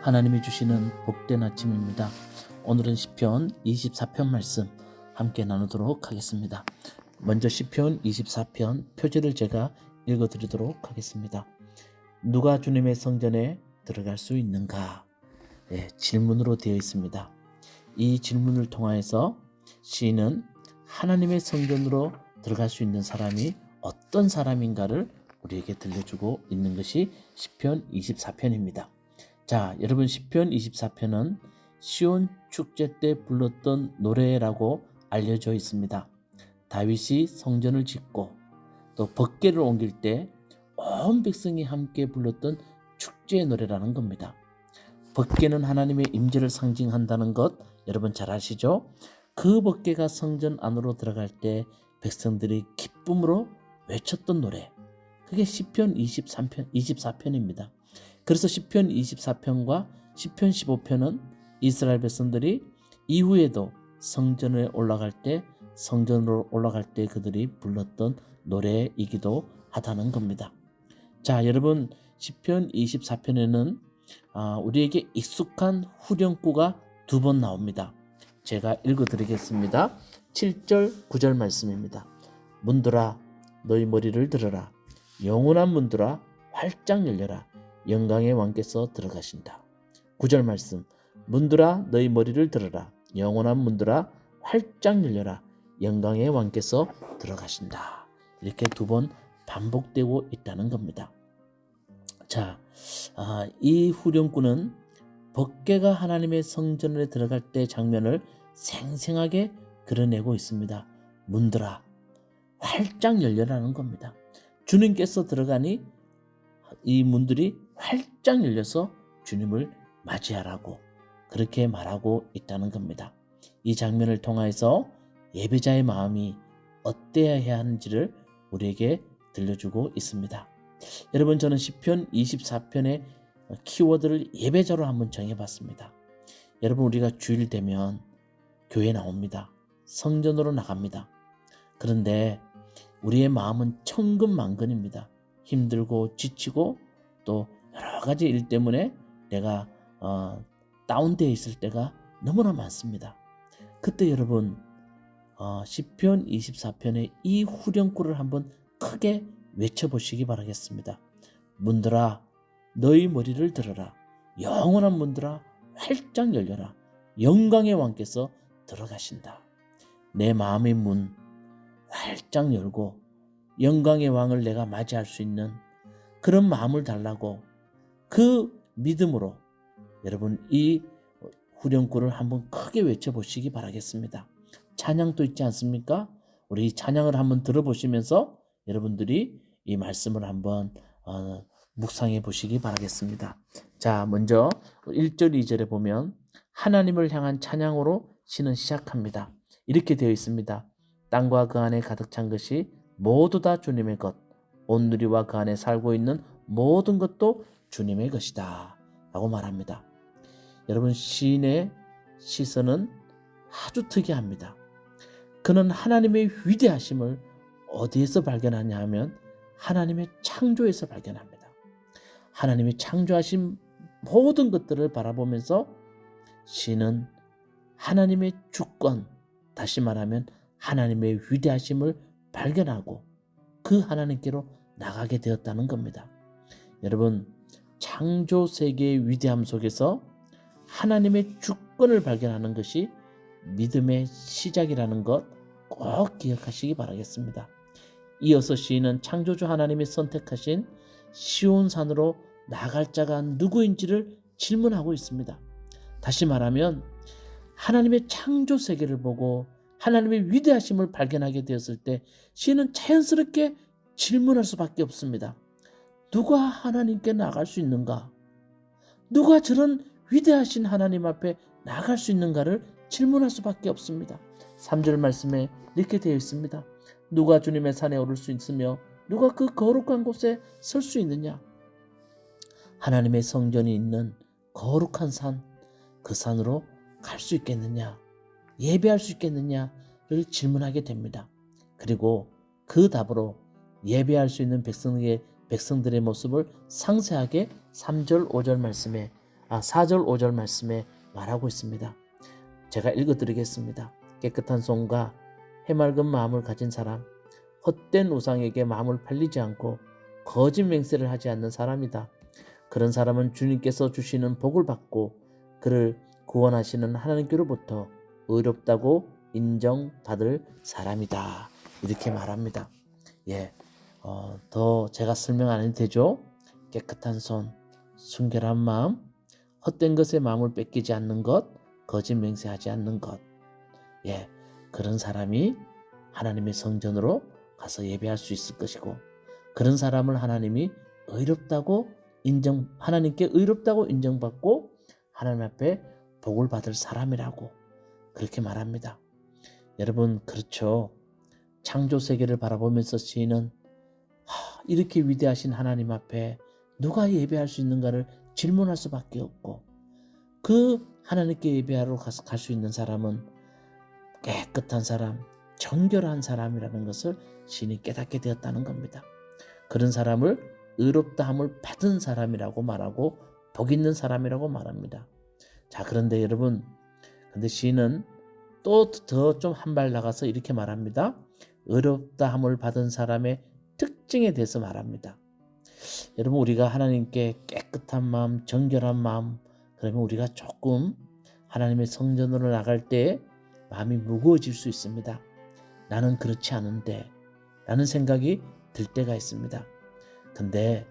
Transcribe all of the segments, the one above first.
하나님이 주시는 복된 아침입니다. 오늘은 시편 24편 말씀 함께 나누도록 하겠습니다. 먼저 시편 24편 표제를 제가 읽어드리도록 하겠습니다. 누가 주님의 성전에 들어갈 수 있는가? 질문으로 되어 있습니다. 이 질문을 통하여서 시인은 하나님의 성전으로 들어갈 수 있는 사람이 어떤 사람인가를 우리에게 들려주고 있는 것이 시편 24편입니다. 자, 여러분, 시편 24편은 시온 축제 때 불렀던 노래라고 알려져 있습니다. 다윗이 성전을 짓고 또 법궤를 옮길 때 온 백성이 함께 불렀던 축제의 노래라는 겁니다. 법궤는 하나님의 임재를 상징한다는 것 여러분 잘 아시죠? 그 법궤가 성전 안으로 들어갈 때 백성들이 기쁨으로 외쳤던 노래, 그게 시편 24편입니다. 그래서 시편 24편과 시편 15편은 이스라엘 백성들이 이후에도 성전으로 올라갈 때 그들이 불렀던 노래이기도 하다는 겁니다. 자, 여러분, 시편 24편에는 우리에게 익숙한 후렴구가 두 번 나옵니다. 제가 읽어드리겠습니다. 7절 9절 말씀입니다. 문들아 너희 머리를 들어라. 영원한 문들아 활짝 열려라. 영광의 왕께서 들어가신다. 9절 말씀. 문들아 너희 머리를 들어라. 영원한 문들아 활짝 열려라. 영광의 왕께서 들어가신다. 이렇게 두 번 반복되고 있다는 겁니다. 자, 이 후렴구는 법궤가 하나님의 성전에 들어갈 때 장면을 생생하게 그려내고 있습니다. 문들아 활짝 열려라는 겁니다. 주님께서 들어가니 이 문들이 활짝 열려서 주님을 맞이하라고 그렇게 말하고 있다는 겁니다. 이 장면을 통해서 예배자의 마음이 어때야 하는지를 우리에게 들려주고 있습니다. 여러분, 저는 시편 24편의 키워드를 예배자로 한번 정해봤습니다. 여러분, 우리가 주일 되면 교회 나옵니다. 성전으로 나갑니다. 그런데 우리의 마음은 천근만근입니다. 힘들고 지치고 또 여러 가지 일 때문에 내가 다운되어 있을 때가 너무나 많습니다. 그때 여러분, 시편 24편의 이 후렴구를 한번 크게 외쳐보시기 바라겠습니다. 문들아 너희 머리를 들어라. 영원한 문들아 활짝 열려라. 영광의 왕께서 들어가신다. 내 마음의 문 활짝 열고 영광의 왕을 내가 맞이할 수 있는 그런 마음을 달라고, 그 믿음으로 여러분 이 후렴구를 한번 크게 외쳐보시기 바라겠습니다. 찬양도 있지 않습니까? 우리 찬양을 한번 들어보시면서 여러분들이 이 말씀을 한번 묵상해 보시기 바라겠습니다. 자, 먼저 1절 2절에 보면 하나님을 향한 찬양으로 시는 시작합니다. 이렇게 되어 있습니다. 땅과 그 안에 가득 찬 것이 모두 다 주님의 것, 온 누리와 그 안에 살고 있는 모든 것도 주님의 것이다 라고 말합니다. 여러분, 시인의 시선은 아주 특이합니다. 그는 하나님의 위대하심을 어디에서 발견하냐 하면 하나님의 창조에서 발견합니다. 하나님이 창조하신 모든 것들을 바라보면서 시인은 하나님의 주권, 다시 말하면 하나님의 위대하심을 발견하고 그 하나님께로 나가게 되었다는 겁니다. 여러분, 창조 세계의 위대함 속에서 하나님의 주권을 발견하는 것이 믿음의 시작이라는 것 꼭 기억하시기 바라겠습니다. 이어서 시인은 창조주 하나님이 선택하신 시온산으로 나갈 자가 누구인지를 질문하고 있습니다. 다시 말하면 하나님의 창조 세계를 보고 하나님의 위대하심을 발견하게 되었을 때 시인은 자연스럽게 질문할 수밖에 없습니다. 누가 하나님께 나갈 수 있는가? 누가 저런 위대하신 하나님 앞에 나갈 수 있는가를 질문할 수밖에 없습니다. 3절 말씀에 이렇게 되어 있습니다. 누가 주님의 산에 오를 수 있으며 누가 그 거룩한 곳에 설 수 있느냐? 하나님의 성전이 있는 거룩한 산, 그 산으로 갈 수 있겠느냐? 예배할 수 있겠느냐를 질문하게 됩니다. 그리고 그 답으로 예배할 수 있는 백성들의 모습을 상세하게 3절 5절 말씀에 4절 5절 말씀에 말하고 있습니다. 제가 읽어드리겠습니다. 깨끗한 손과 해맑은 마음을 가진 사람, 헛된 우상에게 마음을 팔리지 않고 거짓 맹세를 하지 않는 사람이다. 그런 사람은 주님께서 주시는 복을 받고 그를 구원하시는 하나님께로부터 의롭다고 인정받을 사람이다. 이렇게 말합니다. 더 제가 설명 안 해도 되죠? 깨끗한 손, 순결한 마음, 헛된 것에 마음을 뺏기지 않는 것, 거짓 맹세하지 않는 것. 그런 사람이 하나님의 성전으로 가서 예배할 수 있을 것이고, 그런 사람을 하나님이 하나님께 의롭다고 인정받고 하나님 앞에 복을 받을 사람이라고 그렇게 말합니다. 여러분, 그렇죠. 창조 세계를 바라보면서 시인은 이렇게 위대하신 하나님 앞에 누가 예배할 수 있는가를 질문할 수밖에 없고, 그 하나님께 예배하러 갈 수 있는 사람은 깨끗한 사람, 정결한 사람이라는 것을 시인이 깨닫게 되었다는 겁니다. 그런 사람을 의롭다함을 받은 사람이라고 말하고 복 있는 사람이라고 말합니다. 자, 그런데 여러분, 근데 시인은 또 더 좀 한 발 나가서 이렇게 말합니다. 의롭다함을 받은 사람의 특징에 대해서 말합니다. 여러분, 우리가 하나님께 깨끗한 마음, 정결한 마음, 그러면 우리가 조금 하나님의 성전으로 나갈 때 마음이 무거워질 수 있습니다. 나는 그렇지 않은데 라는 생각이 들 때가 있습니다. 근데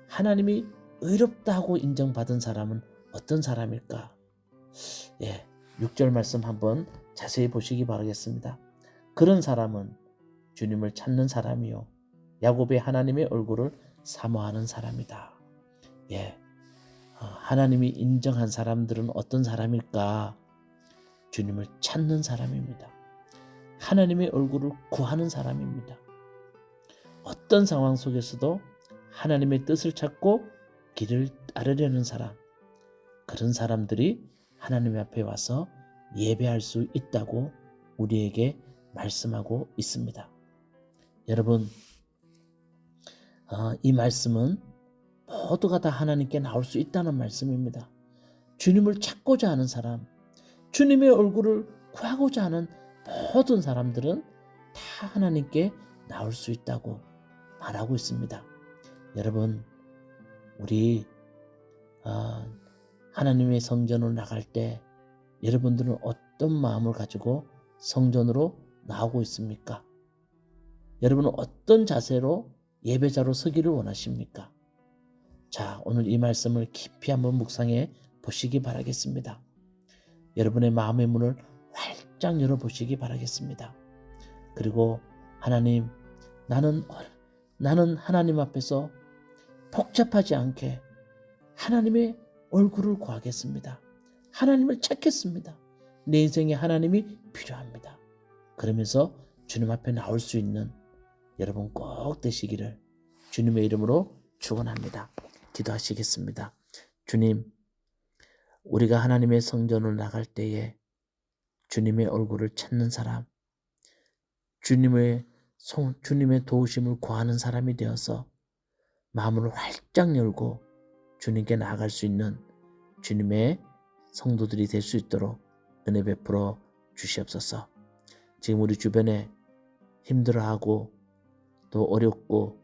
하나님이 의롭다고 인정받은 사람은 어떤 사람일까? 6절 말씀 한번 자세히 보시기 바라겠습니다. 그런 사람은 주님을 찾는 사람이요, 야곱의 하나님의 얼굴을 사모하는 사람이다. 하나님이 인정한 사람들은 어떤 사람일까? 주님을 찾는 사람입니다. 하나님의 얼굴을 구하는 사람입니다. 어떤 상황 속에서도 하나님의 뜻을 찾고 길을 따르려는 사람, 그런 사람들이 하나님 앞에 와서 예배할 수 있다고 우리에게 말씀하고 있습니다. 여러분, 이 말씀은 모두가 다 하나님께 나올 수 있다는 말씀입니다. 주님을 찾고자 하는 사람, 주님의 얼굴을 구하고자 하는 모든 사람들은 다 하나님께 나올 수 있다고 말하고 있습니다. 여러분, 우리 하나님의 성전으로 나갈 때 여러분들은 어떤 마음을 가지고 성전으로 나오고 있습니까? 여러분은 어떤 자세로 예배자로 서기를 원하십니까? 자, 오늘 이 말씀을 깊이 한번 묵상해 보시기 바라겠습니다. 여러분의 마음의 문을 활짝 열어보시기 바라겠습니다. 그리고 하나님, 나는 하나님 앞에서 복잡하지 않게 하나님의 얼굴을 구하겠습니다. 하나님을 찾겠습니다. 내 인생에 하나님이 필요합니다. 그러면서 주님 앞에 나올 수 있는 여러분 꼭 되시기를 주님의 이름으로 축원합니다. 기도하시겠습니다. 주님, 우리가 하나님의 성전을 나갈 때에 주님의 얼굴을 찾는 사람, 주님의 도우심을 구하는 사람이 되어서 마음을 활짝 열고 주님께 나아갈 수 있는 주님의 성도들이 될 수 있도록 은혜 베풀어 주시옵소서. 지금 우리 주변에 힘들어하고 또 어렵고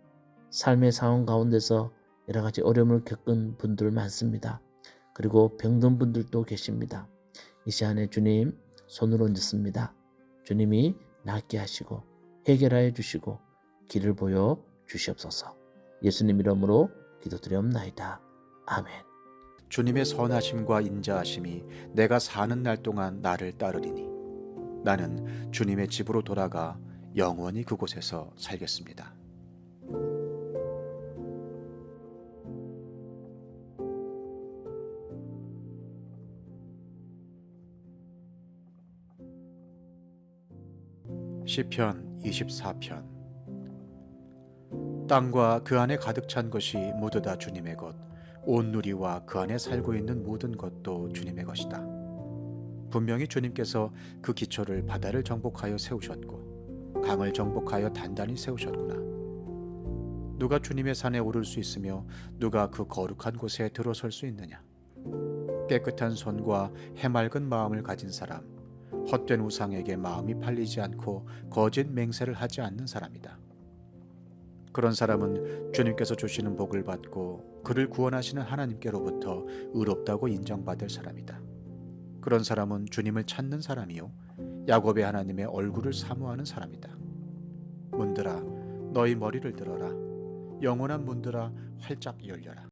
삶의 상황 가운데서 여러 가지 어려움을 겪은 분들 많습니다. 그리고 병든 분들도 계십니다. 이 시간에 주님 손을 얹습니다. 주님이 낫게 하시고 해결하여 주시고 길을 보여 주시옵소서. 예수님 이름으로 기도드리옵나이다. 아멘. 주님의 선하심과 인자하심이 내가 사는 날 동안 나를 따르리니 나는 주님의 집으로 돌아가 영원히 그곳에서 살겠습니다. 시편 24편. 땅과 그 안에 가득 찬 것이 모두 다 주님의 것, 온 누리와 그 안에 살고 있는 모든 것도 주님의 것이다. 분명히 주님께서 그 기초를 바다를 정복하여 세우셨고 강을 정복하여 단단히 세우셨구나. 누가 주님의 산에 오를 수 있으며 누가 그 거룩한 곳에 들어설 수 있느냐? 깨끗한 손과 해맑은 마음을 가진 사람, 헛된 우상에게 마음이 팔리지 않고 거짓 맹세를 하지 않는 사람이다. 그런 사람은 주님께서 주시는 복을 받고 그를 구원하시는 하나님께로부터 의롭다고 인정받을 사람이다. 그런 사람은 주님을 찾는 사람이요 야곱의 하나님의 얼굴을 사모하는 사람이다. 문들아 너희 머리를 들어라. 영원한 문들아 활짝 열려라.